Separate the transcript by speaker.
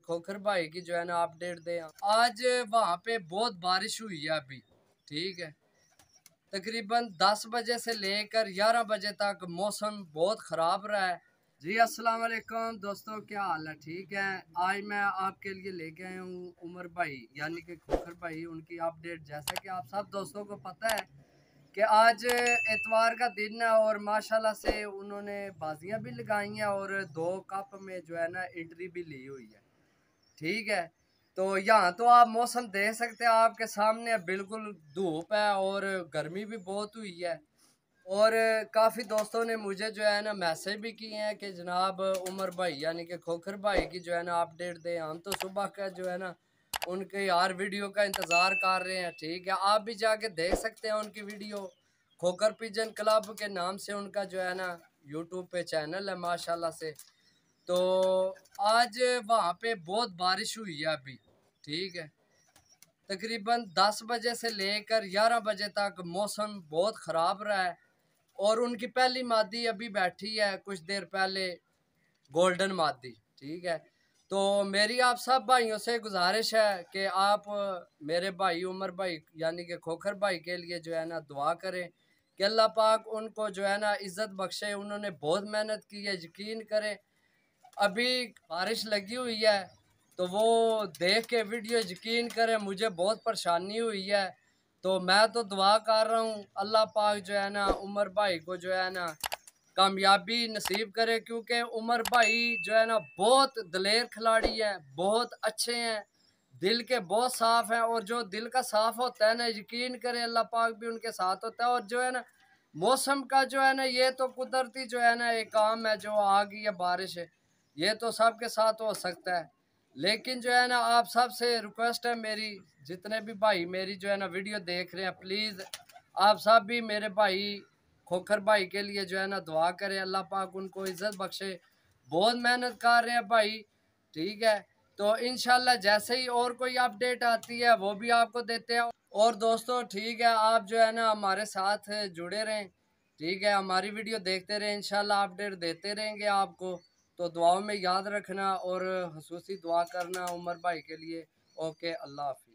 Speaker 1: खोखर भाई की जो है ना अपडेट दे। आज वहाँ पे बहुत बारिश हुई है अभी, ठीक है। तकरीबन 10 बजे से लेकर 11 बजे तक मौसम बहुत ख़राब रहा है। जी अस्सलाम वालेकुम दोस्तों, क्या हाल है? ठीक है। आज मैं आपके लिए लेके आया हूँ उमर भाई यानी कि खोखर भाई, उनकी अपडेट। जैसा कि आप सब दोस्तों को पता है कि आज इतवार का दिन है और माशाल्लाह से उन्होंने बाजियां भी लगाई हैं और 2 कप में जो है ना एंट्री भी ली हुई है, ठीक है। तो यहाँ तो आप मौसम देख सकते हैं, आपके सामने बिल्कुल धूप है और गर्मी भी बहुत हुई है। और काफ़ी दोस्तों ने मुझे जो है ना मैसेज भी किए हैं कि जनाब उमर भाई यानी कि खोखर भाई की जो है ना अपडेट दें। हम तो सुबह का जो है ना उनके यार वीडियो का इंतज़ार कर रहे हैं, ठीक है। आप भी जाके देख सकते हैं उनकी वीडियो। खोखर पिजन क्लब के नाम से उनका जो है ना यूट्यूब पे चैनल है माशाल्लाह से। तो आज वहाँ पे बहुत बारिश हुई है अभी, ठीक है। तकरीबन 10 बजे से लेकर 11 बजे तक मौसम बहुत ख़राब रहा है और उनकी पहली मादी अभी बैठी है कुछ देर पहले, गोल्डन मादी, ठीक है। तो मेरी आप सब भाइयों से गुजारिश है कि आप मेरे भाई उमर भाई यानी कि खोखर भाई के लिए जो है ना दुआ करें कि अल्लाह पाक उनको जो है ना इज़्ज़त बख्शे। उन्होंने बहुत मेहनत की है, यकीन करें। अभी बारिश लगी हुई है तो वो देख के वीडियो, यकीन करें मुझे बहुत परेशानी हुई है। तो मैं तो दुआ कर रहा हूँ अल्लाह पाक जो है ना उमर भाई को जो है ना कामयाबी नसीब करे, क्योंकि उमर भाई जो है ना बहुत दलेर खिलाड़ी है, बहुत अच्छे हैं, दिल के बहुत साफ हैं। और जो दिल का साफ होता है ना, यकीन करें अल्लाह पाक भी उनके साथ होता है। और जो है ना मौसम का जो है ना ये तो कुदरती जो है ना एक काम है, जो आ गई है बारिश है, ये तो सबके साथ हो सकता है। लेकिन जो है ना आप सब से रिक्वेस्ट है मेरी, जितने भी भाई मेरी जो है ना वीडियो देख रहे हैं, प्लीज़ आप सब भी मेरे भाई खोखर भाई के लिए जो है ना दुआ करें, अल्लाह पाक उनको इज़्ज़त बख्शे। बहुत मेहनत कर रहे हैं भाई, ठीक है। तो इंशाल्लाह जैसे ही और कोई अपडेट आती है वो भी आपको देते हैं। और दोस्तों ठीक है, आप जो है ना हमारे साथ जुड़े रहें, ठीक है। हमारी वीडियो देखते रहें, इंशाल्लाह अपडेट देते रहेंगे आपको। तो दुआओं में याद रखना और खुसूसी दुआ करना उमर भाई के लिए। ओके, अल्लाह हाफिज़।